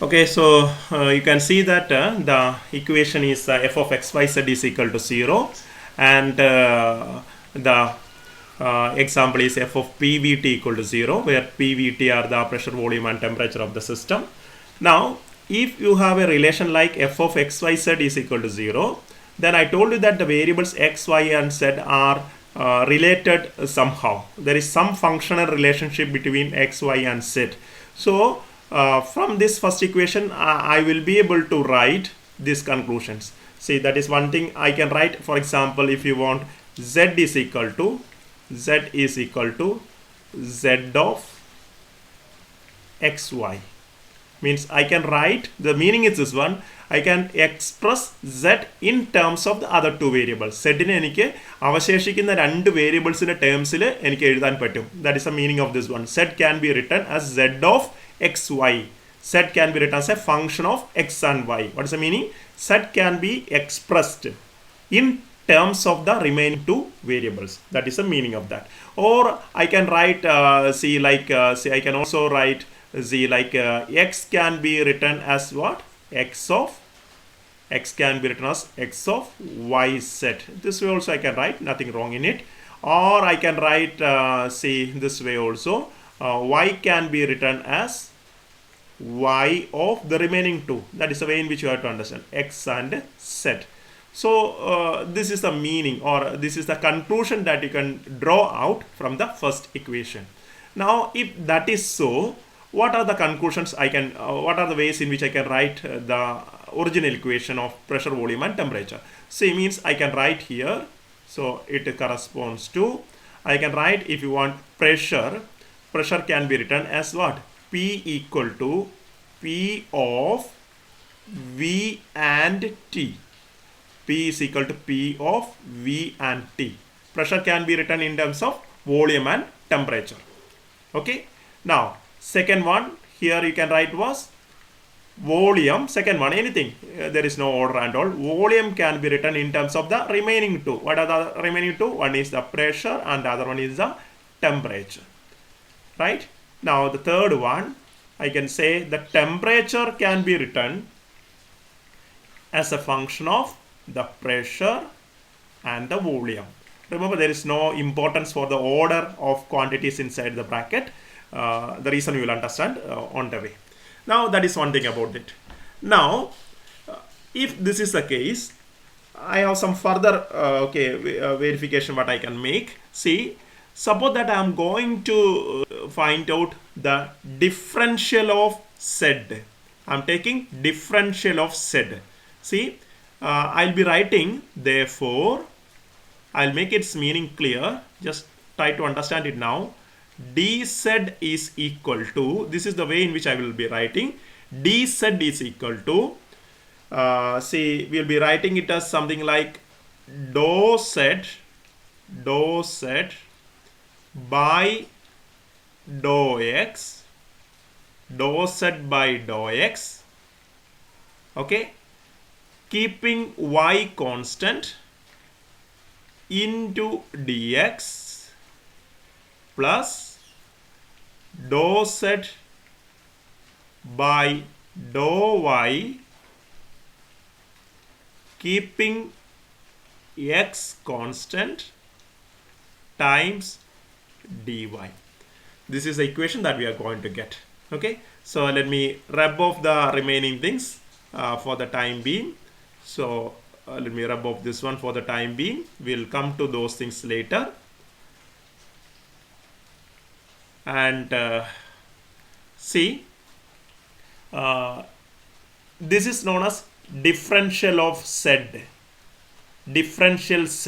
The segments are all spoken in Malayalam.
Okay, so you can see that the equation is f of xyz is equal to 0, and the example is f of pvt equal to 0, where pvt are the pressure, volume and temperature of the system. Now, if you have a relation like f of xyz is equal to 0, then I told you that the variables x, y and z are related somehow. There is some functional relationship between x, y and z. So from this first equation, I will be able to write these conclusions. See, that is one thing I can write. For example, if you want z is equal to z of xy, means I can write, the meaning is this one, I can express z in terms of the other two variables. Z നെ എനിക്ക് അവശേഷിക്കുന്ന രണ്ട് വേരിയബിൾസിന്റെ ടേംസിൽ എനിക്ക് എഴുതാൻ പറ്റും. That is the meaning of this one. Z can be written as z of xy. Z can be written as a function of x and y. What is the meaning? Z can be expressed in terms of the remaining two variables. That is the meaning of that. Or I can write I can also write x can be written as what? X can be written as x of yz. This way also I can write, nothing wrong in it. Or I can write this way also, y can be written as y of the remaining two. That is the way in which you have to understand x and z. So this is the meaning, or this is the conclusion that you can draw out from the first equation. Now, if that is so, what are the conclusions I can, what are the ways in which I can write the original equation of pressure, volume and temperature? See, means I can write here, so it corresponds to, I can write, if you want pressure can be written as what? P equal to P of V and T. P is equal to P of V and T. Pressure can be written in terms of volume and temperature. Okay. Now, second one, here you can write was volume. Second one, anything. There is no order and all. Volume can be written in terms of the remaining two. What are the remaining two? One is the pressure and the other one is the temperature. Right? Now, the third one, I can say the temperature can be written as a function of the pressure and the volume. Remember, there is no importance for the order of quantities inside the bracket. The reason you will understand on the way. Now, that is one thing about it. Now, if this is the case, I have some further verification what I can make. See, suppose that I am going to find out the differential of Z. I am taking differential of Z. See, I'll be writing, therefore, I'll make its meaning clear. Just try to understand it now. dz is equal to, this is the way in which I will be writing, dz is equal to, we'll be writing it as something like dou z by dou x, okay, keeping y constant into dx plus dou z by dou y keeping x constant times dy. This is the equation that we are going to get. Okay, so let me rub off the remaining things for the time being. So let me rub off this one for the time being. We'll come to those things later. And this is known as differential of Z. Differential Z.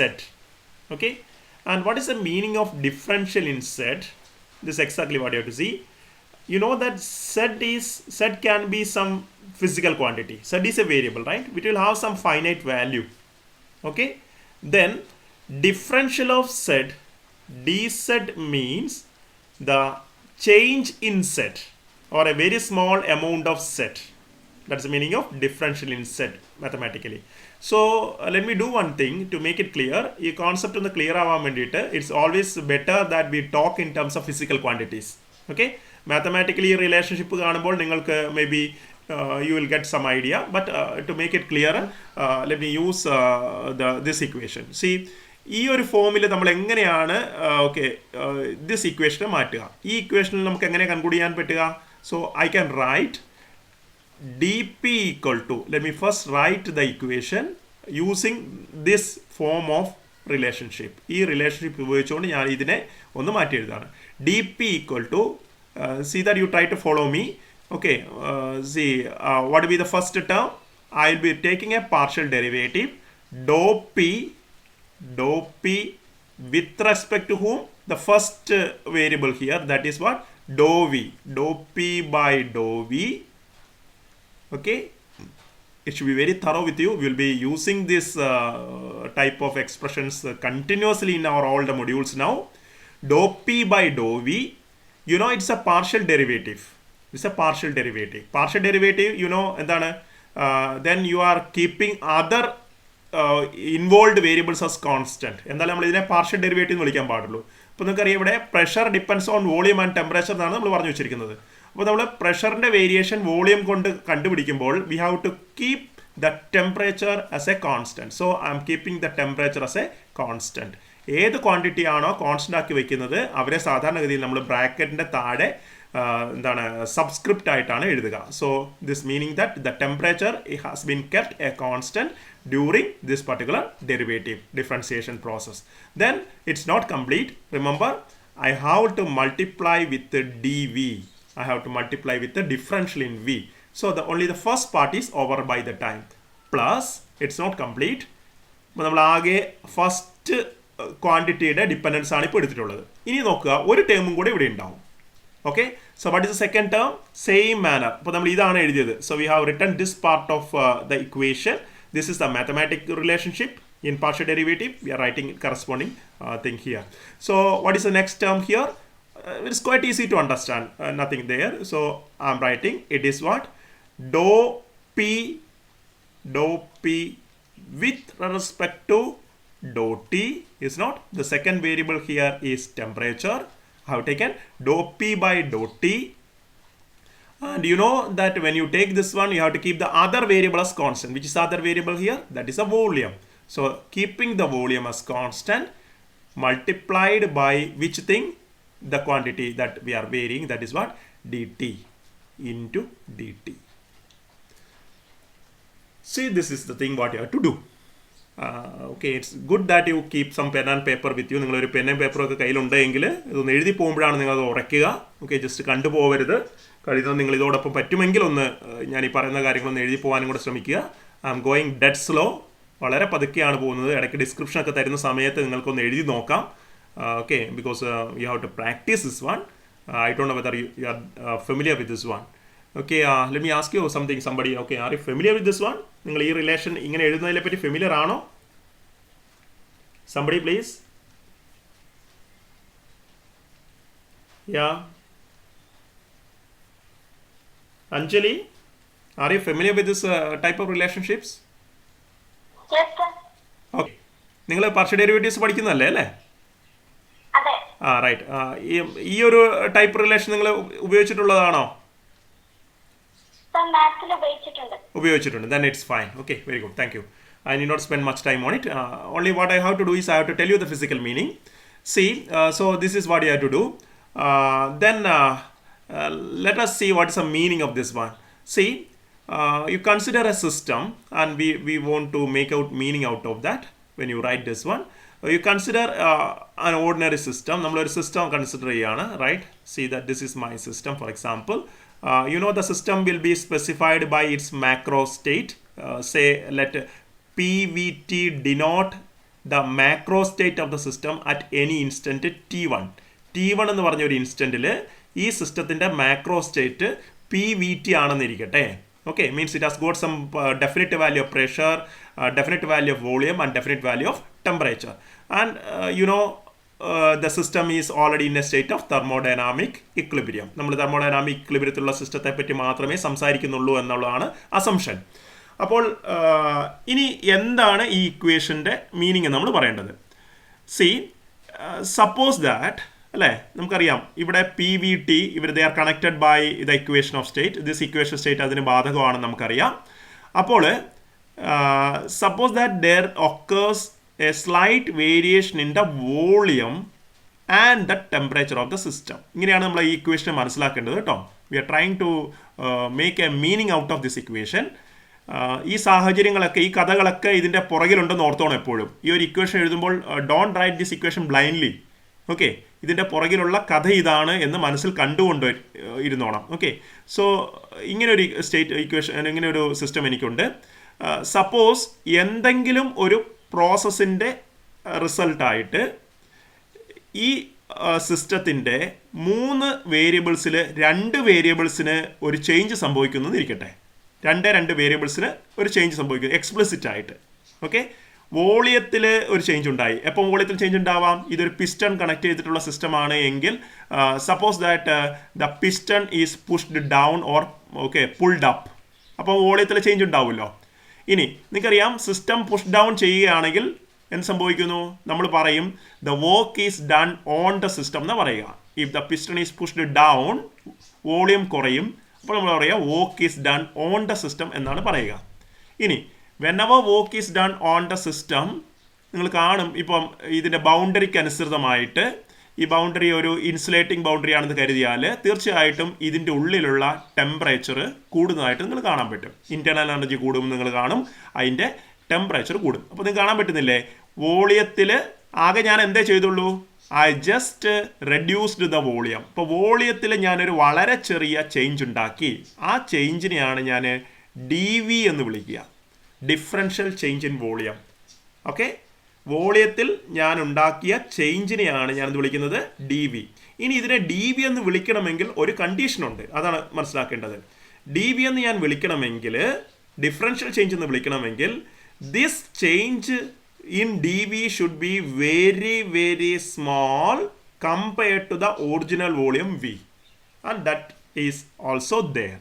Okay. And what is the meaning of differential in Z? This is exactly what you have to see. You know that Z can be some physical quantity. Z is a variable, right? Which will have some finite value. Okay. Then differential of Z, dz means the change in Z, or a very small amount of Z. That's the meaning of differential in Z mathematically. So let me do one thing to make it clear. This concept is clear. It's always better that we talk in terms of physical quantities. Okay? Mathematically relationship maybe you will get some idea. But to make it clearer, let me use this equation. See, ഈ ഒരു ഫോമിൽ നമ്മൾ എങ്ങനെയാണ് ദിസ് ഇക്വേഷനെ മാറ്റുക? ഈ ഇക്വേഷനിൽ നമുക്ക് എങ്ങനെ കൺക്ലൂഡ് ചെയ്യാൻ പറ്റുക? So I can write dp equal to, let me first write the equation using this form of relationship. ഈ റിലേഷൻഷിപ്പ് ഉപയോഗിച്ചുകൊണ്ട് ഞാൻ ഇതിനെ ഒന്ന് മാറ്റി എഴുതാണ്. dp equal to, see that you try to follow me. Okay, see what will be the first term? I will be taking a partial derivative dou p with respect to whom? The first variable here, that is what? Dou v, dou p by dou v. Okay, it should be very thorough with you. We will be using this type of expressions continuously in our all the modules now. Dou p by dou v, you know, it's a partial derivative. It's a partial derivative. Partial derivative, you know, then you are keeping other involve variables as constant. എന്തായാലും നമ്മൾ ഇതിനെ പാർഷ്യൽ ഡെറിവേറ്റീവ് എന്ന് വിളിക്കാൻ പാടുള്ളൂ. അപ്പോൾ നിങ്ങൾക്കറിയാം ഇവിടെ pressure depends on volume and temperature എന്നാണ് നമ്മൾ പറഞ്ഞു വെച്ചിരിക്കുന്നത്. അപ്പോൾ നമ്മൾ പ്രഷറിൻ്റെ വേരിയേഷൻ വോളിയം കൊണ്ട് കണ്ടുപിടിക്കുമ്പോൾ we have to keep the temperature as a constant. So I'm keeping the temperature as a constant. ഏത് ക്വാണ്ടിറ്റി ആണോ കോൺസ്റ്റന്റ് ആക്കി വെക്കുന്നത് അവരെ സാധാരണഗതിയിൽ നമ്മൾ ബ്രാക്കറ്റിൻ്റെ താഴെ എന്താണ് സബ്സ്ക്രിപ്റ്റ് ആയിട്ടാണ് എഴുതുക. So this meaning that the temperature has been kept A constant during this particular derivative differentiation process. Then it's not complete. Remember, I have to multiply with the dv. I have to multiply with the differential in v. So only the first part is over by the time. Plus, it's not complete. നമ്മൾ ആകെ ഫസ്റ്റ് ക്വാണ്ടിറ്റിയുടെ ഡിപ്പെൻഡൻസ് ആണ് ഇപ്പോൾ എടുത്തിട്ടുള്ളത്. ഇനി നോക്കുക, ഒരു ടേമും കൂടെ ഇവിടെ ഉണ്ടാവും. Okay, so what is the second term? Same manner. അപ്പോൾ നമ്മൾ ഇതാണ് എഴുതിയത്. So we have written this part of the equation. This is the mathematical relationship in partial derivative. We are writing corresponding thing here. So what is the next term here? It's quite easy to understand. Nothing there. So I'm writing it is what? Dou p with respect to dou t is not. The second variable here is temperature. I have taken dou p by dou t. And you know that when you take this one, you have to keep the other variable as constant. Which is the other variable here? That is a volume. So keeping the volume as constant multiplied by which thing? The quantity that we are varying, that is what? dt into dt. See, this is the thing what you have to do. Okay, it's good that you keep some pen and paper with you. നിങ്ങളൊരു പെന്നും പേപ്പറൊക്കെ കയ്യിലുണ്ടെങ്കിൽ ഇതൊന്ന് എഴുതി പോകുമ്പോഴാണ് നിങ്ങൾ അത് ഉറയ്ക്കുക. Okay, just കണ്ടുപോകരുത്. കഴിയുന്നത് നിങ്ങൾ ഇതോടൊപ്പം പറ്റുമെങ്കിൽ ഒന്ന് ഞാൻ ഈ പറയുന്ന കാര്യങ്ങളൊന്ന് എഴുതി പോകാനും കൂടെ ശ്രമിക്കുക. I am going dead slow. വളരെ പതുക്കെയാണ് പോകുന്നത്. ഇടയ്ക്ക് ഡിസ്ക്രിപ്ഷനൊക്കെ തരുന്ന സമയത്ത് നിങ്ങൾക്കൊന്ന് എഴുതി നോക്കാം. Okay, because you have to practice this one. I don't know whether you are familiar with this one. Okay, let me ask you something somebody. Okay, are you familiar with this one? നിങ്ങൾ ഈ റിലേഷൻ ഇങ്ങനെ എഴുതുന്നതിനെ പറ്റി ഫെമിലിയർ ആണോ? Somebody please. Yeah, Anjali, are you familiar with this type of relationships? Yes, sir. Okay. നിങ്ങൾ പാർഷ്യൽ ഡെറിവേറ്റീവ്സ് പഠിക്കുന്നതല്ലേ അല്ലേ? അതെ. റൈറ്റ്. ഈ ഒരു ടൈപ്പ് റിലേഷൻ നിങ്ങൾ ഉപയോഗിച്ചിട്ടുള്ളതാണോ? ഉപയോഗിച്ചിട്ടുണ്ട്. Then it's fine. Okay, very good. Thank you. I need not spend much time on it. Only what I have to do is I have to tell you the physical meaning. See, so this is what you have to do. Then let us see what is the meaning of this one. See, you consider a system, and we want to make out meaning out of that when you write this one. You consider an ordinary system. നമ്മളൊരു സിസ്റ്റം കൺസിഡർ ചെയ്യാണ്, right? See that this is my system, for example. You know the system will be specified by its macro state. Say let PVT denote the macro state of the system at any instant t1. t1 എന്ന് പറഞ്ഞ ഒരു ഇൻസ്റ്റൻറ്റിൽ ഈ സിസ്റ്റത്തിൻ്റെ മാക്രോ സ്റ്റേറ്റ് PVT ആണെന്നിരിക്കട്ടെ. Okay, means it has got some definite value of pressure, definite value of volume, and definite value of temperature. And you know, the system is already in a state of thermodynamic equilibrium. നമ്മൾ തെർമോഡൈനാമിക് ഇക്വിലിബ്രിയത്തിലുള്ള സിസ്റ്റത്തെ പറ്റി മാത്രമേ സംസാരിക്കുന്നുള്ളൂ എന്നുള്ളതാണ് അസംഷൻ. അപ്പോൾ ഇനി എന്താണ് ഈ ഇക്വേഷൻ്റെ മീനിങ് നമ്മൾ പറയേണ്ടത്? സി, സപ്പോസ് ദാറ്റ് അല്ലേ? നമുക്കറിയാം ഇവിടെ പി വി ടി ഇവർ they are connected by the equation of state. This equation state അതിന് ബാധകമാണെന്ന് നമുക്കറിയാം. അപ്പോൾ suppose that there occurs a slight variation in the volume and the temperature of the system. ഇങ്ങനെയാണ് നമ്മൾ ഈ ഇക്വേഷനെ മനസ്സിലാക്കേണ്ടത് കേട്ടോ. We are trying to make a meaning out of this equation. ഈ സാഹചര്യങ്ങളൊക്കെ ഈ കഥകളൊക്കെ ഇതിൻ്റെ പുറകിലുണ്ടെന്ന് ഓർത്തോണം എപ്പോഴും. ഈ ഒരു ഇക്വേഷൻ എഴുതുമ്പോൾ don't write this equation blindly. Okay, ഇതിൻ്റെ പുറകിലുള്ള കഥ ഇതാണ് എന്ന് മനസ്സിൽ കണ്ടുകൊണ്ട് ഇരുന്നോണം. ഓക്കെ, സോ ഇങ്ങനൊരു സ്റ്റേറ്റ് ഇക്വേഷൻ, ഇങ്ങനെ ഒരു സിസ്റ്റം എനിക്കുണ്ട്. സപ്പോസ് എന്തെങ്കിലും ഒരു പ്രോസസ്സിൻ്റെ റിസൾട്ടായിട്ട് ഈ സിസ്റ്റത്തിൻ്റെ 3 വേരിയബിൾസിൽ 2 വേരിയബിൾസിന് ഒരു ചേഞ്ച് സംഭവിക്കുന്നു എന്നിരിക്കട്ടെ. 2 വേരിയബിൾസിന് ഒരു ചേഞ്ച് സംഭവിക്കുന്നു എക്സ്പ്ലിസിറ്റ് ആയിട്ട്. ഓക്കെ, വോളിയത്തിൽ ഒരു ചേഞ്ച് ഉണ്ടായി. എപ്പോൾ വോളിയത്തിൽ ചേഞ്ച് ഉണ്ടാവാം? ഇതൊരു പിസ്റ്റൺ കണക്ട് ചെയ്തിട്ടുള്ള സിസ്റ്റമാണ് എങ്കിൽ suppose that the piston is pushed down or pulled up. അപ്പോൾ വോളിയത്തിൽ ചേഞ്ച് ഉണ്ടാവുമല്ലോ. ഇനി നിങ്ങൾക്കറിയാം സിസ്റ്റം പുഷ് ഡൗൺ ചെയ്യുകയാണെങ്കിൽ എന്ത് സംഭവിക്കുന്നു? നമ്മൾ പറയും the work is done on the system എന്ന് പറയുക. If the piston is pushed down volume കുറയും. അപ്പോൾ നമ്മൾ പറയുക work is done on the system എന്നാണ് പറയുക. ഇനി whenever work is done on the system, നിങ്ങൾ കാണും ഇപ്പം ഇതിൻ്റെ ബൗണ്ടറിക്ക് അനുസൃതമായിട്ട്, ഈ ബൗണ്ടറി ഒരു ഇൻസുലേറ്റിംഗ് ബൗണ്ടറി ആണെന്ന് കരുതിയാൽ തീർച്ചയായിട്ടും ഇതിൻ്റെ ഉള്ളിലുള്ള ടെമ്പറേച്ചർ കൂടുന്നതായിട്ട് നിങ്ങൾ കാണാൻ പറ്റും. ഇൻറ്റേർണൽ എനർജി കൂടും നിങ്ങൾ കാണും, അതിൻ്റെ ടെമ്പറേച്ചർ കൂടും. അപ്പോൾ നിങ്ങൾക്ക് കാണാൻ പറ്റുന്നില്ലേ? വോളിയത്തിൽ ആകെ ഞാൻ എന്തേ ചെയ്തുള്ളൂ? I just reduced the volume. ഇപ്പോൾ വോളിയത്തിൽ ഞാനൊരു വളരെ ചെറിയ ചേഞ്ച് ഉണ്ടാക്കി. ആ ചേഞ്ചിനെയാണ് ഞാൻ ഡി വി എന്ന് വിളിക്കുക, differential change in volume. Okay, വോളിയത്തിൽ ഞാൻ ഉണ്ടാക്കിയ ചേഞ്ചിനെയാണ് ഞാനെന്ന് വിളിക്കുന്നത് ഡി വി. ഇനി ഇതിനെ ഡി വി എന്ന് വിളിക്കണമെങ്കിൽ ഒരു കണ്ടീഷനുണ്ട്, അതാണ് മനസ്സിലാക്കേണ്ടത്. ഡി വി എന്ന് ഞാൻ വിളിക്കണമെങ്കിൽ, ഡിഫറൻഷ്യൽ ചേഞ്ച് എന്ന് വിളിക്കണമെങ്കിൽ, this change in d v should be very very small compared to the original volume v, and that is also there.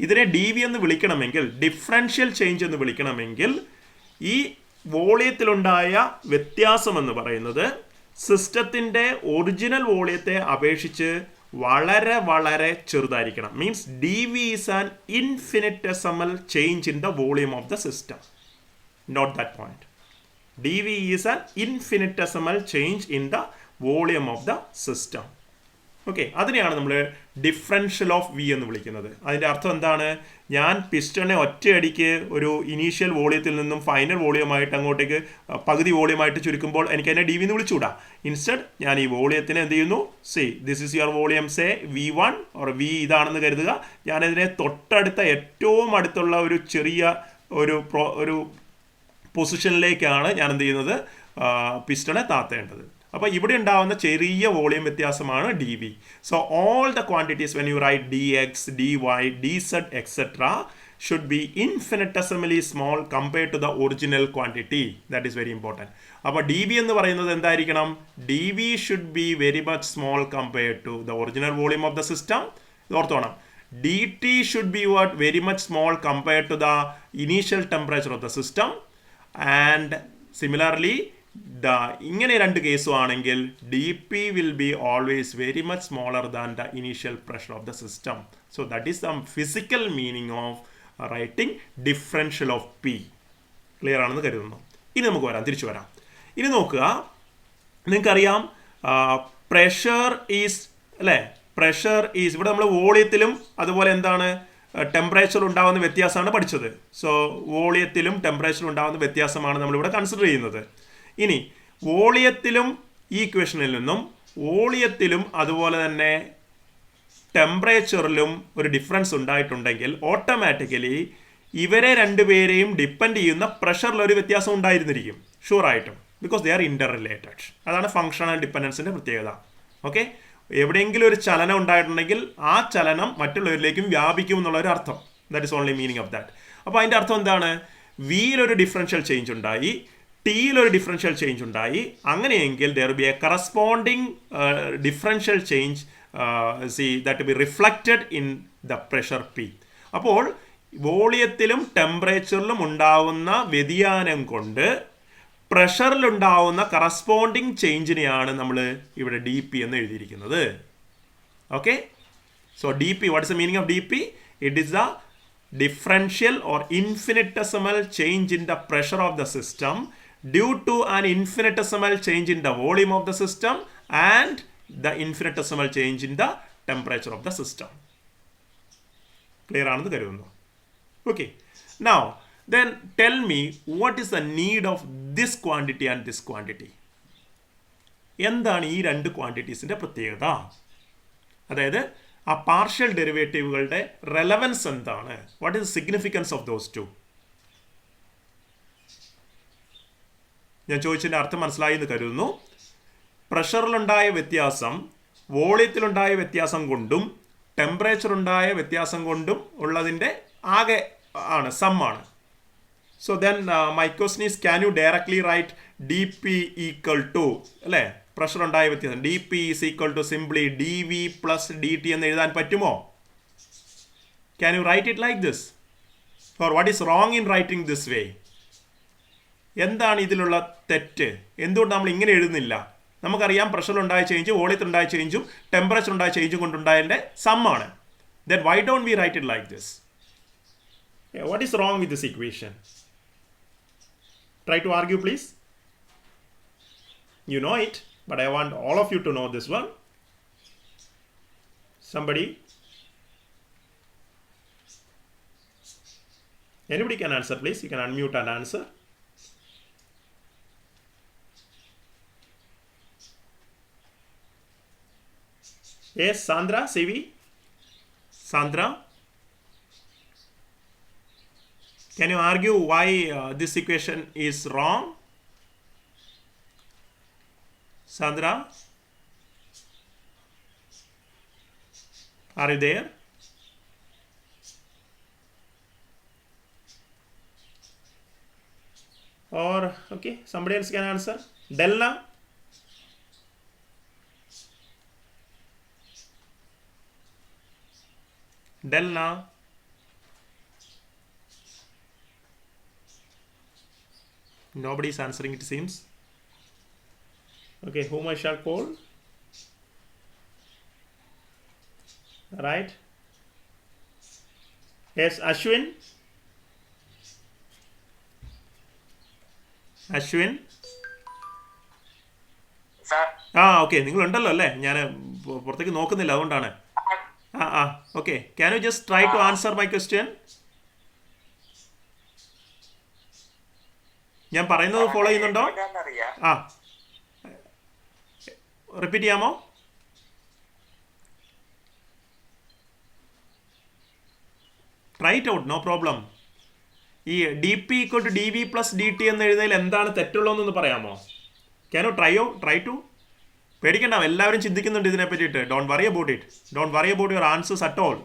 ഇതിനെ ഡി വി എന്ന് വിളിക്കണമെങ്കിൽ, ഡിഫറൻഷ്യൽ ചേഞ്ച് എന്ന് വിളിക്കണമെങ്കിൽ, ഈ വോളിയത്തിലുണ്ടായ വ്യത്യാസം എന്ന് പറയുന്നത് സിസ്റ്റത്തിൻ്റെ ഒറിജിനൽ വോളിയത്തെ അപേക്ഷിച്ച് വളരെ വളരെ ചെറുതായിരിക്കണം. Means d v is an infinitesimal change in the volume of the system. Note that point. D v is an infinitesimal change in the volume of the system. Okay, അതിനെയാണ് നമ്മൾ ഡിഫറൻഷ്യൽ ഓഫ് വി എന്ന് വിളിക്കുന്നത്. അതിൻ്റെ അർത്ഥം എന്താണ്? ഞാൻ പിസ്റ്റണിനെ ഒറ്റയടിക്ക് ഒരു ഇനീഷ്യൽ വോളിയത്തിൽ നിന്നും ഫൈനൽ വോളിയമായിട്ട് അങ്ങോട്ടേക്ക് പകുതി വോളിയമായിട്ട് ചുരുക്കുമ്പോൾ എനിക്ക് അതിനെ ഡി വി എന്ന് വിളിച്ചുകൂടാ. ഇൻസ്റ്റഡ് ഞാൻ ഈ വോളിയത്തിനെ എന്ത് ചെയ്യുന്നു? Say this is your volume, say V1 or V ഇതാണെന്ന് കരുതുക. ഞാനതിനെ തൊട്ടടുത്ത ഏറ്റവും അടുത്തുള്ള ഒരു ചെറിയ ഒരു പൊസിഷനിലേക്കാണ് ഞാൻ എന്ത് ചെയ്യുന്നത്? പിസ്റ്റണെ താത്തേണ്ടത്. അപ്പോൾ ഇവിടെ ഉണ്ടാവുന്ന ചെറിയ വോളിയം വ്യത്യാസമാണ് d v. So all the quantities when you write d x, d y, d z etcetera should be infinitesimally small compared to the original quantity. That is very important. അപ്പോൾ ഡി വി എന്ന് പറയുന്നത് എന്തായിരിക്കണം? D v should be very much small compared to the original volume of the system. ഓർത്തോണം, d t should be what? Very much small compared to the initial temperature of the system. And similarly ഇങ്ങനെ 2 കേസും ആണെങ്കിൽ D P will be always very much smaller than the initial pressure of the system. So that is the physical meaning of writing differential of P. Clear ആണെന്ന് കരുതുന്നു. ഇനി നമുക്ക് തിരിച്ചു വരാം. ഇനി നോക്കുക, നിങ്ങൾക്കറിയാം പ്രഷർ ഈസ് അല്ലേ? പ്രഷർ ഈസ് ഇവിടെ നമ്മൾ വോളിയത്തിലും അതുപോലെ എന്താണ് ടെമ്പറേച്ചർ ഉണ്ടാകുന്ന വ്യത്യാസമാണ് പഠിച്ചത്. സോ വോളിയത്തിലും ടെമ്പറേച്ചർ ഉണ്ടാകുന്ന വ്യത്യാസമാണ് നമ്മളിവിടെ കൺസിഡർ ചെയ്യുന്നത്. ഇനി വോളിയത്തിലും ഈ ഇക്വേഷനിൽ നിന്നും വോളിയത്തിലും അതുപോലെ തന്നെ ടെമ്പറേച്ചറിലും ഒരു ഡിഫറൻസ് ഉണ്ടായിട്ടുണ്ടെങ്കിൽ ഓട്ടോമാറ്റിക്കലി ഇവരെ 2 പേരെയും ഡിപ്പെൻഡ് ചെയ്യുന്ന പ്രഷറിലൊരു വ്യത്യാസം ഉണ്ടായിരുന്നിരിക്കും ഷുവറായിട്ടും. Because they are interrelated. അതാണ് ഫങ്ഷണൽ ഡിപ്പെൻഡൻസിൻ്റെ പ്രത്യേകത. ഓക്കെ, എവിടെയെങ്കിലും ഒരു ചലനം ഉണ്ടായിട്ടുണ്ടെങ്കിൽ ആ ചലനം മറ്റുള്ളവരിലേക്കും വ്യാപിക്കും എന്നുള്ളൊരു അർത്ഥം. That is only meaning of that. അപ്പോൾ അതിൻ്റെ അർത്ഥം എന്താണ്? വിയിലൊരു ഡിഫറൻഷ്യൽ ചേഞ്ച് ഉണ്ടായി, ടിയിലൊരു ഡിഫറൻഷ്യൽ ചേഞ്ച് ഉണ്ടായി. അങ്ങനെയെങ്കിൽ there be A corresponding differential change that be reflected in the pressure P. അപ്പോൾ വോളിയത്തിലും ടെമ്പറേച്ചറിലും ഉണ്ടാവുന്ന വ്യതിയാനം കൊണ്ട് പ്രഷറിലുണ്ടാവുന്ന കറസ്പോണ്ടിങ് ചേഞ്ചിനെയാണ് നമ്മൾ ഇവിടെ ഡി പി എന്ന് എഴുതിയിരിക്കുന്നത്. Okay, so D P, what is the meaning of D P? It is the differential or infinitesimal change in the pressure of the system due to an infinitesimal change in the volume of the system and the infinitesimal change in the temperature of the system. Clear ആണെന്ന് കരുതുന്നു. Okay, now then tell me what is the need of this quantity and this quantity. എന്താണ് ഈ രണ്ട് ക്വാണ്ടിറ്റീസിന്റെ പ്രത്യേകത? അതായത് ആ പാർഷ്യൽ ഡെറിവേറ്റീവുകളുടെ റെലവൻസ് എന്താണ്? What is significance of those two? ഞാൻ ചോദിച്ചതിൻ്റെ അർത്ഥം മനസ്സിലായി എന്ന് കരുതുന്നു. പ്രഷറിലുണ്ടായ വ്യത്യാസം വോളിയത്തിലുണ്ടായ വ്യത്യാസം കൊണ്ടും ടെമ്പറേച്ചറുണ്ടായ വ്യത്യാസം കൊണ്ടും ഉള്ളതിൻ്റെ ആകെ ആണ്, സം ആണ്. So then my question is, can you directly write d P equal to, അല്ലേ, പ്രഷർ ഉണ്ടായ വ്യത്യാസം d p is equal to simply d V plus D T എന്ന് എഴുതാൻ പറ്റുമോ? Can you write it like this? Or what is wrong in writing this way? എന്താണ് ഇതിലുള്ള തെറ്റ്? എന്തുകൊണ്ട് നമ്മൾ ഇങ്ങനെ എഴുതുന്നില്ല? നമുക്കറിയാം പ്രഷറിലുണ്ടായ ചേഞ്ച് വോളിയത്തിലുണ്ടായ ചേഞ്ചും ടെമ്പറേച്ചറുണ്ടായ ചേഞ്ചും കൊണ്ടുണ്ടായതിൻ്റെ സമ്മാണ്. Then why don't we right it like this? What is wrong with this equation? Try to argue, please. You know it, but I want all of you to know this one. Somebody? Anybody can answer, please. You can unmute and answer. Yes, Sandra, Sivi? Sandra? Can you argue why this equation is wrong? Sandra? Are you there? Or, okay, somebody else can answer. Delna? Delna? Nobody is answering, it seems. Okay, whom I shall call? Right? Yes, Ashwin? Ashwin? Sir. Okay, നിങ്ങളുണ്ടല്ലോ അല്ലേ? ഞാൻ പുറത്തേക്ക് നോക്കുന്നില്ല, അതുകൊണ്ടാണ്. Okay, can you just try to answer my question? ഞാൻ പറയുന്നത് ഫോളോ ചെയ്യുന്നുണ്ടോ? റിപ്പീറ്റ് ചെയ്യാമോ? Try it out, no problem. ഈ d P equal to D V plus D T എന്ന് എഴുതുന്നതിൽ എന്താണ് തെറ്റുള്ളതെന്നൊന്ന് പറയാമോ? Can you try to? പേടിക്കണ്ട, എല്ലാവരും ചിന്തിക്കുന്നുണ്ട് ഇതിനെ പറ്റിയിട്ട്. Don't worry about it. Don't worry about your answers at all.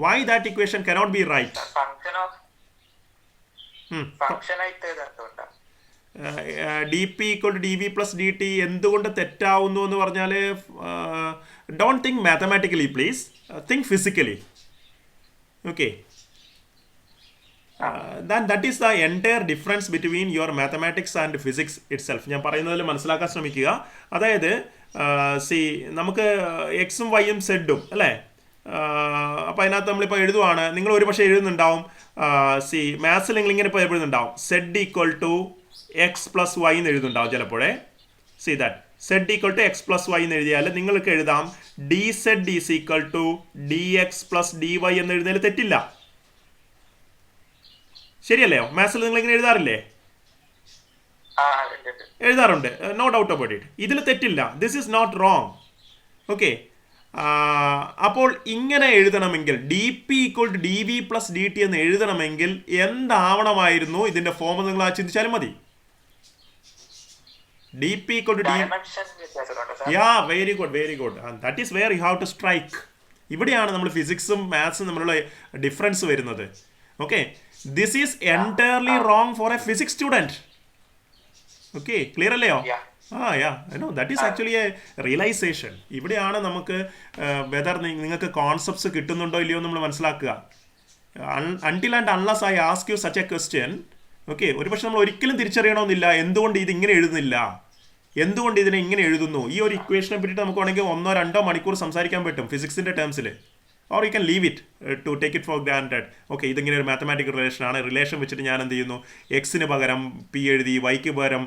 Why that equation cannot be right? D P equal to D V plus D t എന്തുകൊണ്ട് തെറ്റാവുന്നു എന്ന് പറഞ്ഞാൽ, don't think mathematically please, think physically. Okay, that is the entire difference between your mathematics and physics it self. ഞാൻ പറയുന്നതിൽ മനസ്സിലാക്കാൻ ശ്രമിക്കുക. അതായത് നമുക്ക് എക്സും വൈയും സെഡും അല്ലേ, അപ്പോൾ അതിനകത്ത് നമ്മളിപ്പോൾ എഴുതുവാണ്, നിങ്ങൾ ഒരു പക്ഷേ എഴുതുന്നുണ്ടാവും, മാത്സിൽ നിങ്ങൾ ഇങ്ങനെ ഇപ്പോൾ എഴുതുന്നുണ്ടാവും, z equal to x plus y എന്ന് എഴുതുന്നുണ്ടാവും ചിലപ്പോഴേ. That z equal to x plus y എന്ന് എഴുതിയാൽ നിങ്ങൾക്ക് എഴുതാം d z is equal to d x plus d y എന്ന് എഴുതുന്നതിൽ തെറ്റില്ല. ശരിയല്ലേ? മാത്സിൽ നിങ്ങൾ ഇങ്ങനെ എഴുതാറില്ലേ? എഴുതാറുണ്ട്, നോ ഡൗട്ട് അബൌട്ട് ഇറ്റ്. ഇതിൽ തെറ്റില്ല. This is not wrong. Okay, അപ്പോൾ ഇങ്ങനെ എഴുതണമെങ്കിൽ D P equal to D V plus D T എന്ന് എഴുതണമെങ്കിൽ എന്താവണമായിരുന്നു ഇതിന്റെ ഫോം? നിങ്ങൾ ചിന്തിച്ചാലും മതി. D P equal to very good. That is where you have to strike. ഇവിടെയാണ് നമ്മൾ ഫിസിക്സും മാത്സും തമ്മിലുള്ള ഡിഫറൻസ് വരുന്നത്. Okay, this is entirely wrong for a physics student. Okay, clear അല്ലയോ? That is actually a realization. ഇവിടെയാണ് നമുക്ക് വെദർ നിങ്ങൾക്ക് കോൺസെപ്റ്റ്സ് കിട്ടുന്നുണ്ടോ ഇല്ലയോ നമ്മൾ മനസ്സിലാക്കുക. Until and unless I ask you such A question, okay, ഒരുപക്ഷെ നമ്മൾ ഒരിക്കലും തിരിച്ചറിയണമെന്നില്ല എന്തുകൊണ്ട് ഇത് ഇങ്ങനെ എഴുതുന്നില്ല, എന്തുകൊണ്ട് ഇതിനെ ഇങ്ങനെ എഴുതുന്നു. ഈ ഒരു ഇക്വേഷനെ പറ്റിയിട്ട് നമുക്ക് വേണമെങ്കിൽ 1-2 മണിക്കൂർ സംസാരിക്കാൻ പറ്റും ഫിസിക്സിൻ്റെ ടേംസിൽ. Or you can leave it to take it for granted. Okay, ഇതിങ്ങനെ ഒരു മാത്തമാറ്റിക്കൽ റിലേഷനാണ്, റിലേഷൻ വെച്ചിട്ട് ഞാൻ എന്ത് ചെയ്യുന്നു, എക്സിന് പകരം പി എഴുതി, വൈക്ക് പകരം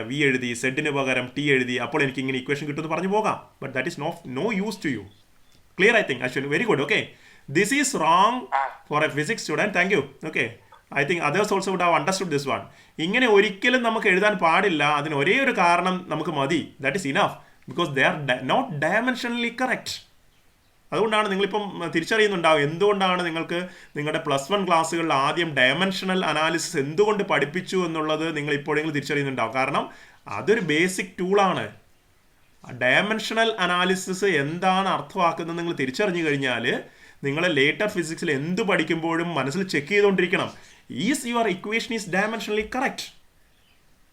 വി എഴുതി, സെഡിന് പകരം ടി എഴുതി, അപ്പോൾ എനിക്ക് ഇങ്ങനെ ഇക്വേഷൻ കിട്ടുമെന്ന് പറഞ്ഞു പോകാം. But that is no use to you. Clear I think Ashwin, very good. Okay, this is wrong for a physics student. Thank you. Okay, I think others also would have understood this one. ഇങ്ങനെ ഒരിക്കലും നമുക്ക് എഴുതാൻ പാടില്ല. അതിന് ഒരേ ഒരു കാരണം നമുക്ക് മതി, that is enough, because they are not dimensionally correct. അതുകൊണ്ടാണ് നിങ്ങളിപ്പം തിരിച്ചറിയുന്നുണ്ടാവും എന്തുകൊണ്ടാണ് നിങ്ങൾക്ക് നിങ്ങളുടെ +1 ക്ലാസ്സുകളിൽ ആദ്യം ഡയമെൻഷണൽ അനാലിസിസ് എന്തുകൊണ്ട് പഠിപ്പിച്ചു എന്നുള്ളത് നിങ്ങൾ ഇപ്പോഴെങ്കിലും തിരിച്ചറിയുന്നുണ്ടാവും. കാരണം അതൊരു ബേസിക് ടൂളാണ്. ഡയമെൻഷണൽ അനാലിസിസ് എന്താണ് അർത്ഥമാക്കുന്നത് നിങ്ങൾ തിരിച്ചറിഞ്ഞു കഴിഞ്ഞാൽ നിങ്ങൾ ലേറ്റർ ഫിസിക്സിൽ എന്ത് പഠിക്കുമ്പോഴും മനസ്സിൽ ചെക്ക് ചെയ്തുകൊണ്ടിരിക്കണം, is your equation is dimensionally correct.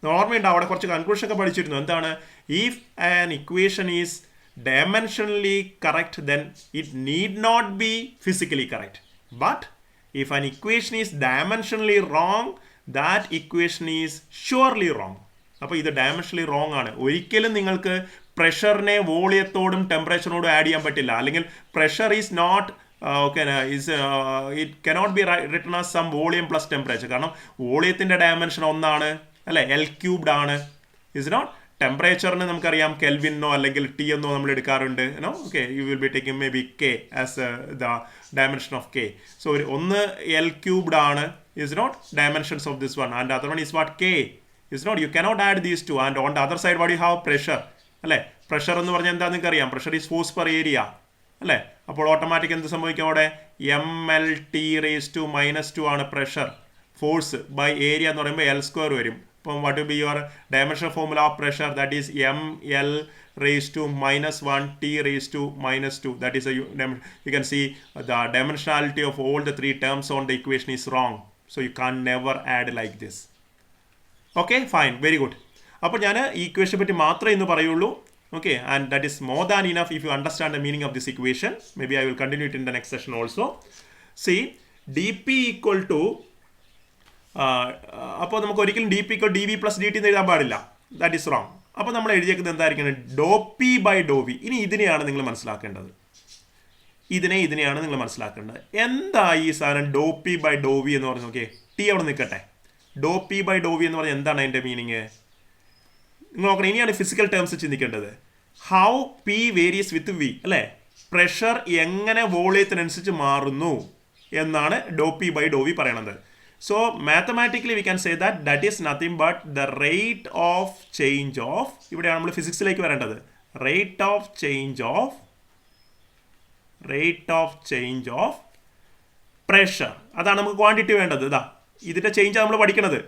ഓർമ്മയുണ്ടാവും, അവിടെ കുറച്ച് കൺക്ലൂഷൻ ഒക്കെ പഠിച്ചിരുന്നു. എന്താണ്, if an equation is dimensionally correct, then it need not be physically correct. But if an equation is dimensionally wrong, that equation is surely wrong. അപ്പോൾ ഇത് ഡയമെൻഷനലി റോങ് ആണ്. ഒരിക്കലും നിങ്ങൾക്ക് പ്രഷറിനെ വോളിയത്തോടും ടെമ്പറേച്ചറിനോടും ആഡ് ചെയ്യാൻ പറ്റില്ല. അല്ലെങ്കിൽ pressure is not it cannot be written as sum volume plus temperature. കാരണം വോളിയത്തിൻ്റെ ഡയമെൻഷൻ 1 അല്ലേ, L³ ആണ്. Is not. ടെമ്പറേച്ചറിന് നമുക്കറിയാം കെൽവിനോ അല്ലെങ്കിൽ ടി എന്നോ നമ്മൾ എടുക്കാറുണ്ട്. Okay, you will be taking maybe K as the dimension of K. So ഒന്ന് L³ ആണ്, is not dimensions of this one, and other one is what K, is not. You cannot add these two. And on the other side what you have pressure, അല്ലേ. പ്രഷർ എന്ന് പറഞ്ഞാൽ എന്താ നിങ്ങൾക്ക് അറിയാം, pressure is force per area, അല്ലേ. അപ്പോൾ ഓട്ടോമാറ്റിക് എന്ത് സംഭവിക്കും അവിടെ, mLT⁻² ആണ് പ്രഷർ. ഫോഴ്സ് ബൈ ഏരിയ എന്ന് പറയുമ്പോൾ L² വരും. What will be your dimensional formula of pressure? That is mL⁻⁻1 T⁻². That is you can see the dimensionality of all the 3 terms on the equation is wrong. So you can never add like this. Okay, fine, very good. അപ്പോൾ ഞാൻ ഈ ഇക്വേഷനെ പറ്റി മാത്രമേ ഇന്ന് പറയുള്ളൂ. Okay, and that is more than enough if you understand the meaning of this equation. Maybe I will continue it in the next session also. See, dP equal to അപ്പോൾ നമുക്ക് ഒരിക്കലും dP = dV + dt എന്ന് എഴുതാൻ പാടില്ല. That is wrong. അപ്പോൾ നമ്മൾ എഴുതിയേക്കുന്നത് എന്തായിരിക്കണം, ∂P/∂V. ഇനി ഇതിനെയാണ് നിങ്ങൾ മനസ്സിലാക്കേണ്ടത്. ഇതിനെയാണ് നിങ്ങൾ മനസ്സിലാക്കേണ്ടത്. എന്താ ഈ സാധനം ∂P/∂V എന്ന് പറഞ്ഞു? ഓക്കെ, ടി അവിടെ നിൽക്കട്ടെ. ∂P/∂V എന്ന് പറഞ്ഞാൽ എന്താണ് അതിൻ്റെ മീനിങ്? നിങ്ങൾ നോക്കണം, ഇനിയാണ് ഫിസിക്കൽ ടേംസ് ചിന്തിക്കേണ്ടത്. How P varies with V, അല്ലേ. പ്രഷർ എങ്ങനെ വോളിയത്തിനനുസരിച്ച് മാറുന്നു എന്നാണ് ∂P/∂V പറയണത്. So mathematically we can say that is nothing but the rate of change of, ഇവിടെയാണ് നമ്മൾ ഫിസിക്സിലേക്ക് വരേണ്ടത്, rate of change of pressure. അതാണ് നമുക്ക് ക്വാണ്ടിറ്റി വേണ്ടത്. ഇതാ ഇതിൻ്റെ ചേഞ്ചാണ് നമ്മൾ പഠിക്കുന്നത്.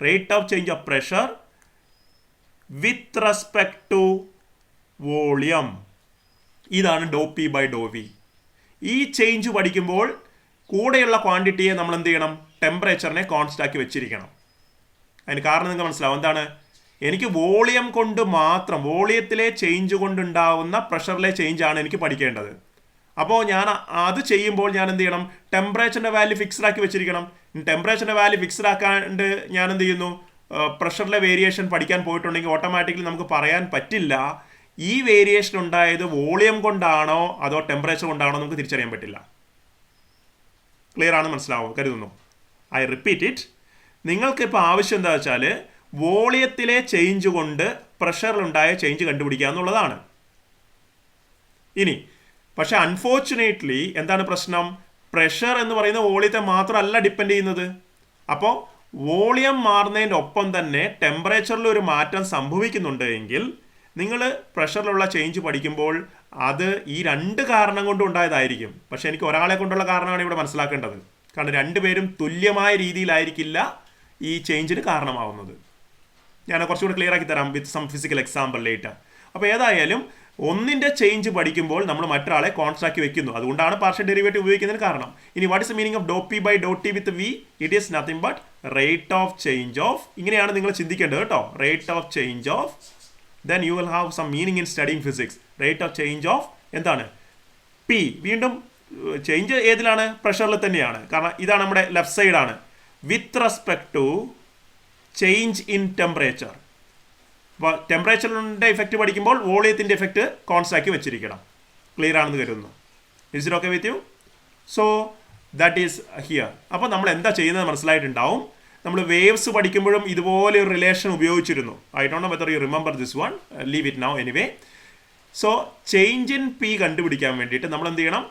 rate of change of pressure with respect to volume. ഇതാണ് ∂P/∂V. ഈ ചേഞ്ച് പഠിക്കുമ്പോൾ കൂടെയുള്ള ക്വാണ്ടിറ്റിയെ നമ്മൾ എന്ത് ചെയ്യണം, ടെമ്പറേച്ചറിനെ കോൺസ്റ്റന്റ് ആക്കി വെച്ചിരിക്കണം. അതിന് കാരണം നിങ്ങൾക്ക് മനസ്സിലാവും. എന്താണ്, എനിക്ക് വോളിയം കൊണ്ട് മാത്രം, വോളിയത്തിലെ ചേഞ്ച് കൊണ്ടുണ്ടാവുന്ന പ്രഷറിലെ ചേഞ്ചാണ് എനിക്ക് പഠിക്കേണ്ടത്. അപ്പോൾ ഞാൻ അത് ചെയ്യുമ്പോൾ ഞാൻ എന്ത് ചെയ്യണം, ടെമ്പറേച്ചറിൻ്റെ വാല്യൂ ഫിക്സ്ഡ് ആക്കി വെച്ചിരിക്കണം. ടെമ്പറേച്ചറിൻ്റെ വാല്യൂ ഫിക്സ്ഡ് ആക്കാണ്ട് ഞാൻ എന്ത് ചെയ്യുന്നു, പ്രഷറിലെ വേരിയേഷൻ പഠിക്കാൻ പോയിട്ടുണ്ടെങ്കിൽ ഓട്ടോമാറ്റിക്കലി നമുക്ക് പറയാൻ പറ്റില്ല ഈ വേരിയേഷൻ ഉണ്ടായത് വോളിയം കൊണ്ടാണോ അതോ ടെമ്പറേച്ചർ കൊണ്ടാണോ നമുക്ക് തിരിച്ചറിയാൻ പറ്റില്ല. ക്ലിയർ ആണ്, മനസ്സിലാവും കരുതുന്നു. I repeat it. നിങ്ങൾക്കിപ്പോൾ ആവശ്യം എന്താ വെച്ചാൽ വോളിയത്തിലെ ചേഞ്ച് കൊണ്ട് പ്രഷറിലുണ്ടായ ചേഞ്ച് കണ്ടുപിടിക്കുക എന്നുള്ളതാണ്. ഇനി പക്ഷെ അൺഫോർച്ചുനേറ്റ്ലി എന്താണ് പ്രശ്നം, പ്രഷർ എന്ന് പറയുന്ന വോളിയത്തെ മാത്രമല്ല ഡിപ്പെൻഡ് ചെയ്യുന്നത്. അപ്പോൾ വോളിയം മാറുന്നതിൻ്റെ ഒപ്പം തന്നെ ടെമ്പറേച്ചറിൽ ഒരു മാറ്റം സംഭവിക്കുന്നുണ്ട് എങ്കിൽ നിങ്ങൾ പ്രഷറിലുള്ള ചേഞ്ച് പഠിക്കുമ്പോൾ അത് ഈ 2 കാരണം കൊണ്ട് ഉണ്ടായതായിരിക്കും. പക്ഷെ എനിക്ക് ഒരാളെ കൊണ്ടുള്ള കാരണമാണ് ഇവിടെ മനസ്സിലാക്കേണ്ടത്. കാരണം 2 പേരും തുല്യമായ രീതിയിലായിരിക്കില്ല ഈ ചേഞ്ചിന് കാരണമാവുന്നത്. ഞാൻ കുറച്ചുകൂടി ക്ലിയർ ആക്കി തരാം with some physical example later. അപ്പോൾ ഏതായാലും ഒന്നിൻ്റെ ചേഞ്ച് പഠിക്കുമ്പോൾ നമ്മൾ മറ്റൊരാളെ കോൺസ്റ്റന്റ് ആക്കി വെക്കുന്നു. അതുകൊണ്ടാണ് പാർഷ്യൽ ഡെറിവേറ്റീവ് ഉപയോഗിക്കുന്നതിന് കാരണം. ഇനി what is the meaning of ∂P/∂T with V? It is nothing but rate of change of. ഇങ്ങനെയാണ് നിങ്ങൾ ചിന്തിക്കേണ്ടത് കേട്ടോ. Rate of change of, then you will have some meaning in studying physics. Rate of change of എന്താണ്, P. വീണ്ടും ചേഞ്ച് ഏതിലാണ്, പ്രഷറിൽ തന്നെയാണ്. കാരണം ഇതാണ് നമ്മുടെ ലെഫ്റ്റ് സൈഡാണ്. with respect to change in temperature. അപ്പോൾ ടെമ്പറേച്ചറിൻ്റെ ഇഫക്റ്റ് പഠിക്കുമ്പോൾ വോളിയത്തിൻ്റെ ഇഫക്റ്റ് കോൺസ്റ്റന്റ് ആക്കി വെച്ചിരിക്കണം. ക്ലിയർ ആണെന്ന് കരുതുന്നു. Is it okay with you? So that is here. അപ്പോൾ നമ്മൾ എന്താ ചെയ്യുന്നത് മനസ്സിലായിട്ടുണ്ടാവും. നമ്മൾ വേവ്സ് പഠിക്കുമ്പോഴും ഇതുപോലെ ഒരു റിലേഷൻ ഉപയോഗിച്ചിരുന്നു. I don't know whether you remember this one, leave it now anyway. So change in P കണ്ടുപിടിക്കാൻ വേണ്ടിയിട്ട് നമ്മൾ എന്ത് ചെയ്യണം?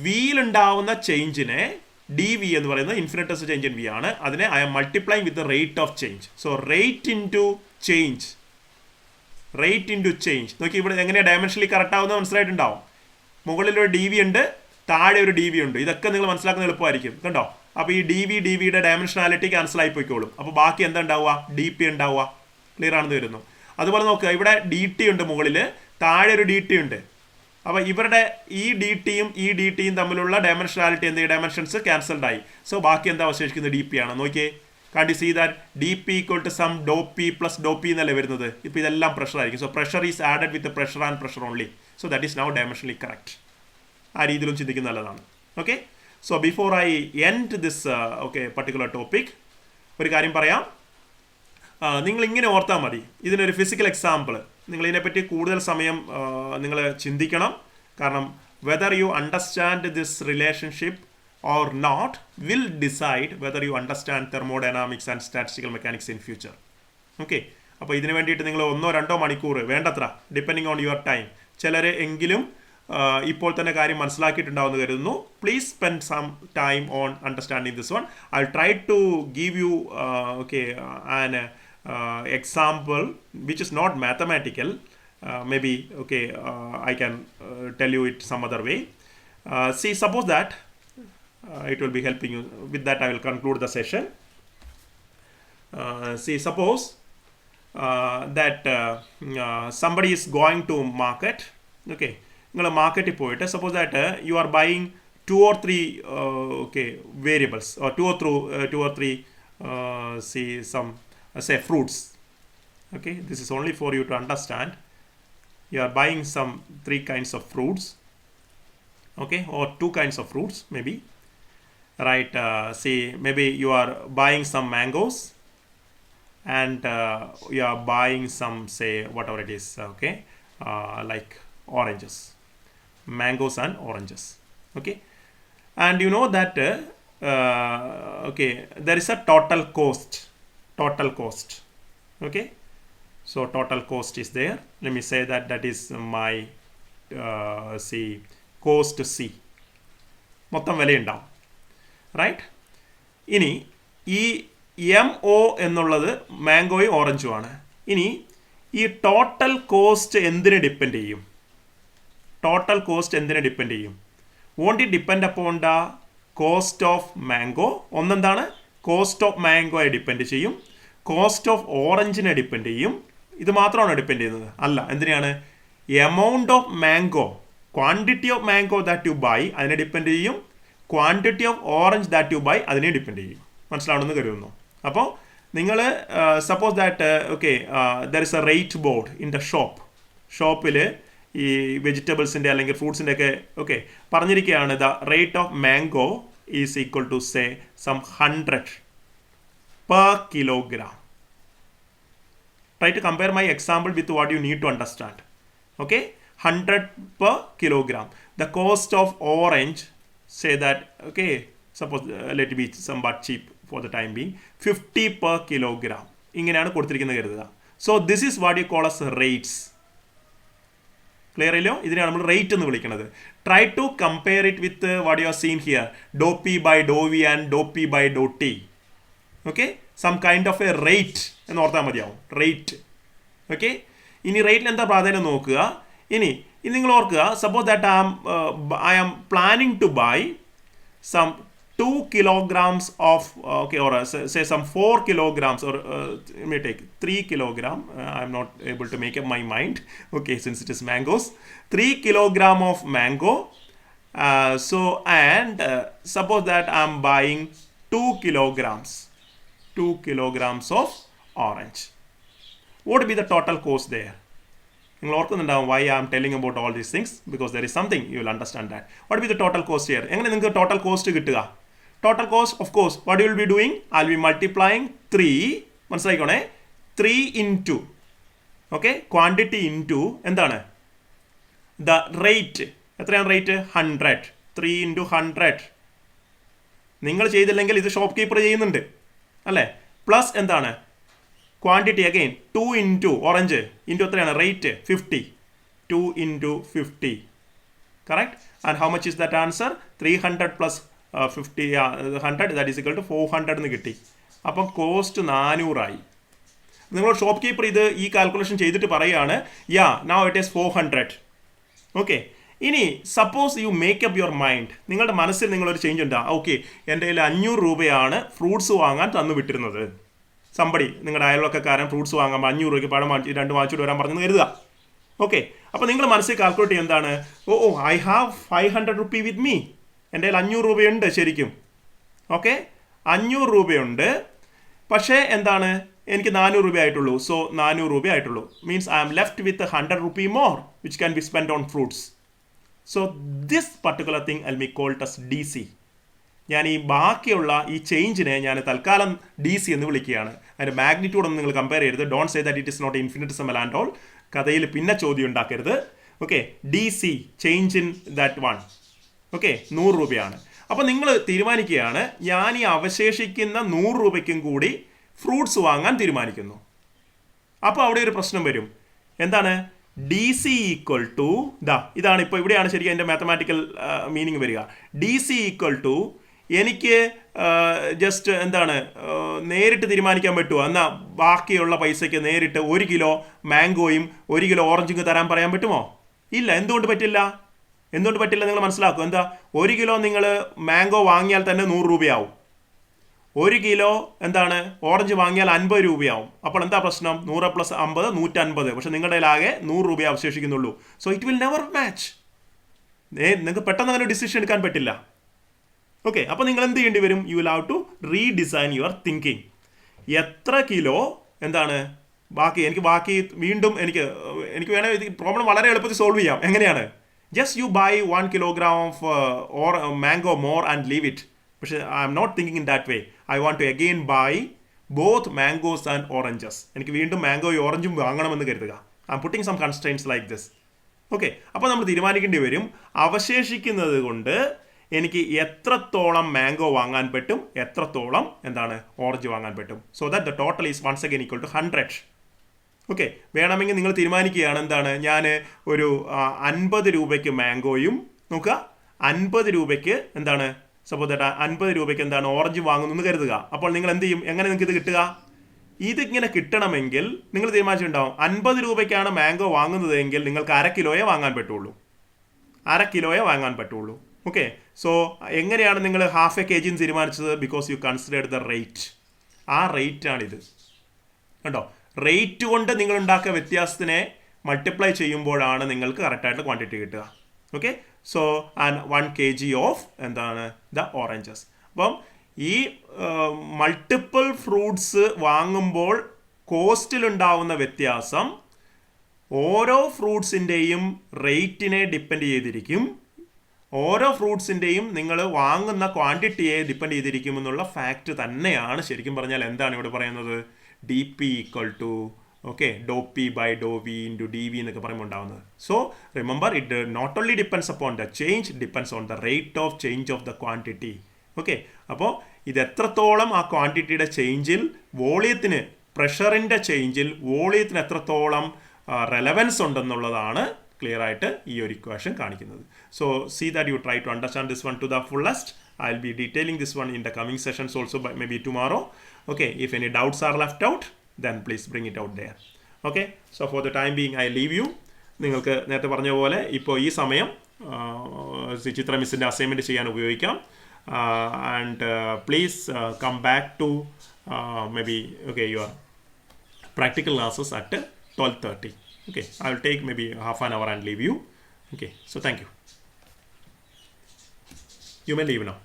വിയിലുണ്ടാവുന്ന ചേഞ്ചിനെ ഡി വി എന്ന് പറയുന്നത് ഇൻഫിനിറ്റസ് ചേഞ്ച് ഇൻ വി ആണ്. അതിനെ I'm multiplying with the rate of change. So rate into change, rate into change. നോക്കി ഇവിടെ എങ്ങനെയാണ് ഡയമെൻഷനലി കറക്റ്റ് ആവുന്നത് മനസ്സിലായിട്ടുണ്ടാവും. മുകളിലൊരു ഡി വി ഉണ്ട്, താഴെ ഒരു ഡി വി ഉണ്ട്. ഇതൊക്കെ നിങ്ങൾ മനസ്സിലാക്കുന്നത് എളുപ്പമായിരിക്കും. കണ്ടോ? അപ്പോൾ ഈ ഡി വിയുടെ ഡയമെൻഷനാലിറ്റി ക്യാൻസൽ ആയി പോയിക്കോളും. അപ്പോൾ ബാക്കി എന്താ ഉണ്ടാവുക? ഡി പി ഉണ്ടാവുക. ക്ലിയർ ആണെന്ന് വരുന്നു. അതുപോലെ നോക്കുക, ഇവിടെ ഡി ടി ഉണ്ട് മുകളിൽ, താഴെ ഒരു ഡി ടി ഉണ്ട്. അപ്പോൾ ഇവരുടെ ഈ ഡി ടിയും തമ്മിലുള്ള ഡയമെൻഷനാലിറ്റി എന്ത് ഡയമെൻഷൻസ് ക്യാൻസൽഡ് ആയി. സോ ബാക്കി എന്താ അവശേഷിക്കുന്നത്? ഡി പി ആണ്. നോക്കിയേ, കാണ്ടി see that D P equal to some do P plus do P എന്നല്ലേ വരുന്നത്. ഇപ്പോൾ ഇതെല്ലാം പ്രഷർ ആയിരിക്കും. So pressure is added with pressure and pressure only. So that is now dimensionally correct. ആ രീതിയിലും ചിന്തിക്കുന്നത് നല്ലതാണ്. Okay, so before I end this particular topic, ഒരു കാര്യം പറയാം. നിങ്ങൾ ഇങ്ങനെ ഓർത്താൽ മതി. ഇതിനൊരു ഫിസിക്കൽ എക്സാമ്പിൾ. നിങ്ങൾ ഇതിനെപ്പറ്റി കൂടുതൽ സമയം നിങ്ങൾ ചിന്തിക്കണം. കാരണം whether you understand this relationship or not will decide whether you understand thermodynamics and statistical mechanics in future. Okay, അപ്പോൾ ഇതിന് വേണ്ടിയിട്ട് നിങ്ങൾ 1-2 മണിക്കൂർ വേണ്ടത്ര, ഡിപ്പെൻഡിങ് ഓൺ യുവർ ടൈം. ചിലർ എങ്കിലും ഇപ്പോൾ തന്നെ കാര്യം മനസ്സിലാക്കിയിട്ടുണ്ടാവുമെന്ന് കരുതുന്നു. Please spend some time on understanding this one. I try to give you an example which is not mathematical. Maybe I can tell you it some other way. See, suppose that it will be helping you. With that I will conclude the session. See, suppose that somebody is going to market. Okay, നിങ്ങൾ മാർക്കറ്റിൽ പോയിട്ട് suppose that you are buying 2 or 3 variables or 2 or 3 see some say fruits. Okay, this is only for you to understand. You are buying some 3 kinds of fruits, okay, or 2 kinds of fruits maybe, right? See, maybe you are buying some mangoes and you are buying some, say, whatever it is, okay, like oranges, mangoes and oranges. Okay, and you know that there is a total cost. Okay, so total cost is there. Let me say that is my see cost C. മൊത്തം വിലയുണ്ടാവും, റൈറ്റ്? ഇനി ഈ MO എന്നുള്ളത് മാംഗോയും ഓറഞ്ചും ആണ്. ഇനി ഈ ടോട്ടൽ കോസ്റ്റ് എന്തിനെ ഡിപ്പെൻഡ് ചെയ്യും? Won't it depend upon the cost of mango? ഒന്നെന്താണ്? കോസ്റ്റ് ഓഫ് മാംഗോയെ ഡിപ്പെൻഡ് ചെയ്യും, കോസ്റ്റ് ഓഫ് ഓറഞ്ചിനെ ഡിപ്പെൻഡ് ചെയ്യും. ഇത് മാത്രമാണ് ഡിപ്പെൻഡ് ചെയ്യുന്നത്? അല്ല. എന്തിനാണ്? Amount of mango, quantity of mango that you buy അതിനെ ഡിപ്പെൻഡ് ചെയ്യും, quantity of orange that you buy അതിനെ ഡിപ്പെൻഡ് ചെയ്യും. മനസ്സിലാണെന്ന് കരുതുന്നു. അപ്പോൾ നിങ്ങൾ suppose that there is a rate board in the ഷോപ്പിൽ ഈ വെജിറ്റബിൾസിൻ്റെ അല്ലെങ്കിൽ ഫ്രൂട്ട്സിൻ്റെ ഒക്കെ പറഞ്ഞിരിക്കുകയാണ് the rate of mango is equal to say some 100 per kilogram. Try to compare my example with what you need to understand. Okay, 100 per kilogram. The cost of orange, say that, suppose let it be somewhat cheap for the time being, 50 per kilogram. ഇങ്ങനെയാണ് കൊടുത്തിരിക്കുന്നത് കരുതുക. So this is what you call as rates. Clear അല്ലോ? ഇതിനെയാണ് നമ്മൾ റേറ്റ് എന്ന് വിളിക്കുന്നത്. Try to compare it with what you are seeing here, dou P by dou V and dou P by dou T. Okay, some kind of a rate എന്ന് ഓർത്താൽ മതിയാവും. റേറ്റ്. ഓക്കെ, ഇനി റേറ്റിന് എന്താ പ്രാധാന്യം നോക്കുക. ഇനി നിങ്ങൾ ഓർക്കുക, suppose that I am planning to buy some 2 kilograms of or say some 4 kilograms or may take 3 kilogram. I am not able to make up my mind. Okay, since it is mangoes, 3 kilogram of mango. So and suppose that I am buying 2 kilograms of orange. What would be the total cost there? നിങ്ങൾ ഓർക്കുന്നുണ്ടാവും why I am telling about all these things, because there is something you will understand that. What will be the total cost here? എങ്ങനെ നിങ്ങൾക്ക് ടോട്ടൽ കോസ്റ്റ് കിട്ടുക? Total cost, of course, what you will be doing? I'll be multiplying 3, മനസ്സിലായിക്കോണേ, 3 into, okay, quantity into എന്താണ്, the rate. എത്രയാണ് റേറ്റ്? 100. 3 into 100. നിങ്ങൾ ചെയ്തില്ലെങ്കിൽ ഇത് ഷോപ്പ് കീപ്പർ ചെയ്യുന്നുണ്ട് അല്ലേ. പ്ലസ് എന്താണ്, quantity again 2 into orange into എത്രയാണ് rate? 50. 2 into 50. Correct. And how much is that answer? 300 plus 50 100 that is equal to 400 എന്ന് കിട്ടി. അപ്പം കോസ്റ്റ് 400 ആയി. നിങ്ങൾ ഷോപ്പ് കീപ്പർ ഇത് ഈ കാൽക്കുലേഷൻ ചെയ്തിട്ട് പറയുകയാണ്, യാ നൗ ഇറ്റ് ഈസ് 400. ഓക്കെ. ഇനി suppose you make up your mind, നിങ്ങളുടെ മനസ്സിൽ നിങ്ങളൊരു ചേഞ്ച് ഉണ്ടാ, ഓക്കെ എൻ്റെ കയ്യിൽ 500 രൂപയാണ് ഫ്രൂട്ട്സ് വാങ്ങാൻ തന്നു വിട്ടിരുന്നത്. സംബടി, നിങ്ങളുടെ അയൽവക്കക്കാരൻ ഫ്രൂട്ട്സ് വാങ്ങാൻ 500 രൂപയ്ക്ക് പഴം 2 വാങ്ങിച്ചിട്ട് വരാൻ പറഞ്ഞെന്ന് കരുതുക. ഓക്കെ. അപ്പോൾ നിങ്ങൾ മനസ്സിൽ കാൽക്കുലേറ്റ് ചെയ്യുക എന്താണ്, oh I have 500 rupee with me, എൻ്റെ കയ്യിൽ 500 രൂപയുണ്ട് ശരിക്കും. ഓക്കെ, 500 രൂപയുണ്ട്, പക്ഷേ എന്താണ്, എനിക്ക് 400 രൂപ ആയിട്ടുള്ളൂ. സോ 400 രൂപ ആയിട്ടുള്ളൂ means I am left with 100 rupee more which can be spend on fruits. So this particular thing I be called as DC. ഞാൻ ഈ ബാക്കിയുള്ള ഈ ചേഞ്ചിനെ ഞാൻ തൽക്കാലം DC എന്ന് വിളിക്കുകയാണ്. അതിൻ്റെ മാഗ്നിറ്റ്യൂഡ് ഒന്നും നിങ്ങൾ കമ്പയർ ചെയ്യരുത്. Don't say that it is not infinitesimal and all. കഥയിൽ പിന്നെ ചോദ്യം ഉണ്ടാക്കരുത്. Okay, DC change in that one. Okay, 100 രൂപയാണ്. അപ്പോൾ നിങ്ങൾ തീരുമാനിക്കുകയാണ്, ഞാൻ ഈ അവശേഷിക്കുന്ന 100 രൂപയ്ക്കും കൂടി ഫ്രൂട്ട്സ് വാങ്ങാൻ തീരുമാനിക്കുന്നു. അപ്പോൾ അവിടെ ഒരു പ്രശ്നം വരും. എന്താണ്? DC ഈക്വൽ ടു ഇതാണ്. ഇപ്പോൾ ഇവിടെയാണ് ശരിക്കും അതിൻ്റെ മാത്തമാറ്റിക്കൽ മീനിങ് വരിക. DC ഈക്വൽ ടു എനിക്ക് ജസ്റ്റ് എന്താണ് നേരിട്ട് തീരുമാനിക്കാൻ പറ്റുമോ? എന്നാൽ ബാക്കിയുള്ള പൈസയ്ക്ക് നേരിട്ട് 1 കിലോ മാംഗോയും 1 കിലോ ഓറഞ്ചും തരാൻ പറയാൻ പറ്റുമോ? ഇല്ല. എന്തുകൊണ്ട് പറ്റില്ല? എന്തുകൊണ്ട് പറ്റില്ല നിങ്ങൾ മനസ്സിലാക്കും. എന്താ, 1 കിലോ നിങ്ങൾ മാംഗോ വാങ്ങിയാൽ തന്നെ 100 രൂപയാവും. 1 കിലോ എന്താണ് ഓറഞ്ച് വാങ്ങിയാൽ 50 രൂപയാവും. അപ്പോൾ എന്താ പ്രശ്നം? 100 പ്ലസ് 50 150. പക്ഷെ നിങ്ങളുടെ ആകെ 100 രൂപ അവശേഷിക്കുന്നുള്ളൂ. So it will never match. നിങ്ങൾക്ക് പെട്ടെന്ന് അങ്ങനെ ഡിസിഷൻ എടുക്കാൻ പറ്റില്ല. ഓക്കെ, അപ്പോൾ നിങ്ങൾ എന്ത് ചെയ്യേണ്ടി വരും? You will have to redesign your thinking. എത്ര കിലോ എന്താണ് ബാക്കി വീണ്ടും എനിക്ക് വേണേൽ ഇത് പ്രോബ്ലം വളരെ എളുപ്പത്തിൽ സോൾവ് ചെയ്യാം. എങ്ങനെയാണ്? Just you buy 1 kilogram of mango more and leave it. പക്ഷേ I'm not thinking in that way. I want to again buy both mangoes and oranges. എനിക്ക് വീണ്ടും മാംഗോയും ഓറഞ്ചും വാങ്ങണമെന്ന് കരുതുക. I'm putting some constraints like this. Okay, അപ്പോൾ നമ്മൾ തീരുമാനിക്കേണ്ടി വരും, അവശേഷിക്കുന്നത് കൊണ്ട് എനിക്ക് എത്രത്തോളം മാംഗോ വാങ്ങാൻ പറ്റും, എത്രത്തോളം എന്താണ് ഓറഞ്ച് വാങ്ങാൻ പറ്റും. So that the total is once again equal to 100. Okay, വേണമെങ്കിൽ നിങ്ങൾ തീരുമാനിക്കുകയാണ് എന്താണ്, ഞാൻ ഒരു 50 രൂപയ്ക്ക് മാംഗോയും നോക്കുക, 50 രൂപയ്ക്ക് എന്താണ് സപ്പോസ് ദാറ്റ് 50 രൂപയ്ക്ക് എന്താണ് ഓറഞ്ച് വാങ്ങുന്നു കരുതുക. അപ്പോൾ നിങ്ങൾ എന്ത് ചെയ്യും? എങ്ങനെ നിങ്ങൾക്ക് ഇത് കിട്ടുക? ഇതിങ്ങനെ കിട്ടണമെങ്കിൽ നിങ്ങൾ തീരുമാനിച്ചിട്ടുണ്ടാവും 50 രൂപയ്ക്കാണ് മാംഗോ വാങ്ങുന്നതെങ്കിൽ നിങ്ങൾക്ക് 1/2 കിലോയെ വാങ്ങാൻ പറ്റുള്ളൂ. 1/2 കിലോയെ വാങ്ങാൻ പറ്റുള്ളൂ. ഓക്കെ, സോ എങ്ങനെയാണ് നിങ്ങൾ 1/2 kg തീരുമാനിച്ചത്? Because you considered the rate. ആ റേറ്റാണിത് കണ്ടോ. റേറ്റ് കൊണ്ട് നിങ്ങൾ ഉണ്ടാക്കിയ വ്യത്യാസത്തിനെ മൾട്ടിപ്ലൈ ചെയ്യുമ്പോഴാണ് നിങ്ങൾക്ക് കറക്റ്റായിട്ട് ക്വാണ്ടിറ്റി കിട്ടുക. Okay, so and 1 kg of എന്താണ് ദ ഓറഞ്ചസ്. അപ്പം ഈ മൾട്ടിപ്പിൾ ഫ്രൂട്ട്സ് വാങ്ങുമ്പോൾ കോസ്റ്റിലുണ്ടാവുന്ന വ്യത്യാസം ഓരോ ഫ്രൂട്ട്സിൻ്റെയും റേറ്റിനെ ഡിപ്പെൻഡ് ചെയ്തിരിക്കും. ഓരോ ഫ്രൂട്ട്സിൻ്റെയും നിങ്ങൾ വാങ്ങുന്ന ക്വാണ്ടിറ്റിയെ ഡിപ്പെൻഡ് ചെയ്തിരിക്കുമെന്നുള്ള ഫാക്റ്റ് തന്നെയാണ് ശരിക്കും പറഞ്ഞാൽ എന്താണ് ഇവിടെ പറയുന്നത്, DP equal to do P by do V into DV എന്നൊക്കെ പറയുമ്പോൾ ഉണ്ടാവുന്നത്. So remember, it not only depends upon the change, depends on the rate of change of the quantity. Okay, അപ്പോൾ ഇത് എത്രത്തോളം ആ ക്വാണ്ടിറ്റിയുടെ ചേഞ്ചിൽ വോളിയത്തിന്, പ്രഷറിൻ്റെ ചേഞ്ചിൽ വോളിയത്തിന് എത്രത്തോളം റെലവൻസ് ഉണ്ടെന്നുള്ളതാണ് ക്ലിയർ ആയിട്ട് ഈ ഒരു ഇക്വേഷൻ കാണിക്കുന്നത്. So see that you try to understand this one to the fullest. I will be detailing this one in the coming sessions also, maybe tomorrow. Okay, if any doubts are left out, then please bring it out there. Okay, so for the time being I leave you. നിങ്ങൾക്ക് നേരത്തെ പറഞ്ഞ പോലെ ഇപ്പോൾ ഈ സമയം ചിത്ര മിസ്സിൻ്റെ അസൈൻമെൻറ്റ് ചെയ്യാൻ ഉപയോഗിക്കാം. And please come back to maybe your practical classes at 12:30. Okay, I will take maybe half an hour and leave you. Okay, so thank you. You may leave now.